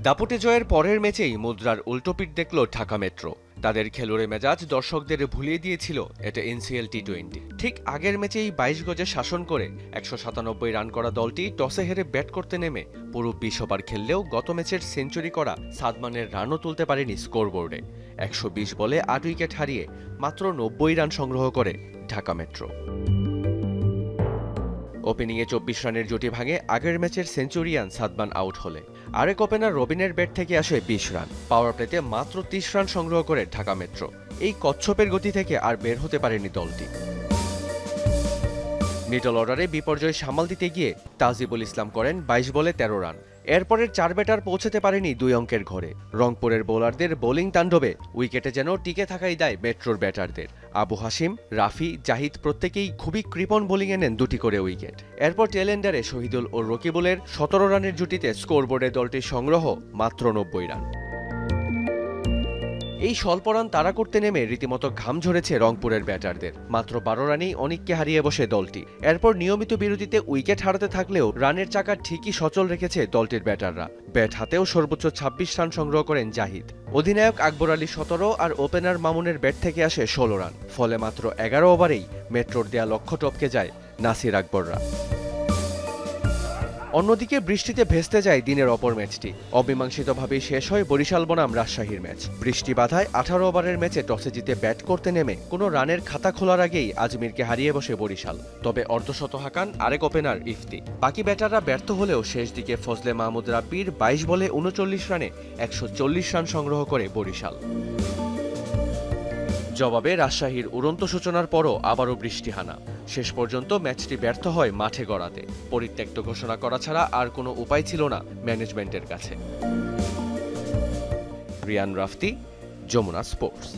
দাপুটে জয়ের পরের ম্যাচেই মুদ্রার উল্টোপিঠ দেখল ঢাকা মেট্রো। তাদের খেলুড়ে মেজাজ দর্শকদের ভুলিয়ে দিয়েছিল এটা এনসিএল টি20। ঠিক আগের ম্যাচেই ২২ গজে শাসন করে ১৯৭ রান করা দলটি টসে হেরে ব্যাট করতে নেমে পুরো ২০ ওভার খেললেও গত ম্যাচের সেঞ্চুরি করা সাদমানের রানও তুলতে পারেনি স্কোরবোর্ডে। ১২০ বলে ৮ উইকেট হারিয়ে মাত্র ৯০ রান সংগ্রহ করে ঢাকা মেট্রো। ওপেনিংয়ে ২৪ রানের জুটি ভাঙে আগের ম্যাচের সেঞ্চুরিয়ান সাদমান আউট হলে। আরেক ওপেনার রবিনের ব্যাট থেকে আসে ২০ রান। পাওয়ার প্লেতে মাত্র ৩০ রান সংগ্রহ করে ঢাকা মেট্রো। এই কচ্ছপের গতি থেকে আর বের হতে পারেনি দলটি। মিডল অর্ডারে বিপর্যয় সামাল দিতে গিয়ে তাজিবুল ইসলাম করেন ২২ বলে ১৩ রান। এরপরের ৪ ব্যাটার পৌঁছাতে পারেনি ২ অঙ্কের ঘরে। রংপুরের বোলারদের বোলিং তাণ্ডবে উইকেটে যেন টিকে থাকাই দায় মেট্রোর ব্যাটারদের। আবু হাশিম, রাফি, জাহিদ প্রত্যেকেই খুবই কৃপণ বোলিংয়ে নেন ২টি করে উইকেট। এরপর টেলেন্ডারে শহীদুল ও রকিবুলের ১৭ রানের জুটিতে স্কোরবোর্ডে দলটির সংগ্রহ মাত্র ৯০ রান। এই স্বল্প রান তাড়া করতে নেমে রীতিমতো ঘাম ঝরেছে রংপুরের ব্যাটারদের। মাত্র ১২ রানেই অনিককে হারিয়ে বসে দলটি। এরপর নিয়মিত বিরতিতে উইকেট হারাতে থাকলেও রানের চাকা ঠিকই সচল রেখেছে দলটির ব্যাটাররা। ব্যাট হাতেও সর্বোচ্চ ২৬ রান সংগ্রহ করেন জাহিদ। অধিনায়ক আকবর আলী ১৭ আর ওপেনার মামুনের ব্যাট থেকে আসে ১৬ রান। ফলে মাত্র ১১ ওভারেই মেট্রোর দেয়া লক্ষ্য টপকে যায় নাসির আকবররা। অন্যদিকে বৃষ্টিতে ভেস্তে যায় দিনের অপর ম্যাচটি। অমীমাংসিতভাবেই শেষ হয় বরিশাল বনাম রাজশাহীর ম্যাচ। বৃষ্টি বাধায় ১৮ ওভারের ম্যাচে টসে জিতে ব্যাট করতে নেমে কোনো রানের খাতা খোলার আগেই আজমিরকে হারিয়ে বসে বরিশাল। তবে অর্ধশত হাঁকান আরেক ওপেনার ইফতি। বাকি ব্যাটাররা ব্যর্থ হলেও শেষ দিকে ফজলে মাহমুদ রাব্বির ২২ বলে ৩৯ রানে ১৪০ রান সংগ্রহ করে বরিশাল। জবাবে রাজশাহীর উড়ন্ত সূচনার পরও আবারও বৃষ্টিহানা। শেষ পর্যন্ত ম্যাচটি ব্যর্থ হয় মাঠে গড়াতে। পরিত্যক্ত ঘোষণা করা ছাড়া আর কোনো উপায় ছিল না ম্যানেজমেন্টের কাছে। রিয়ান রাফতি, যমুনা স্পোর্টস।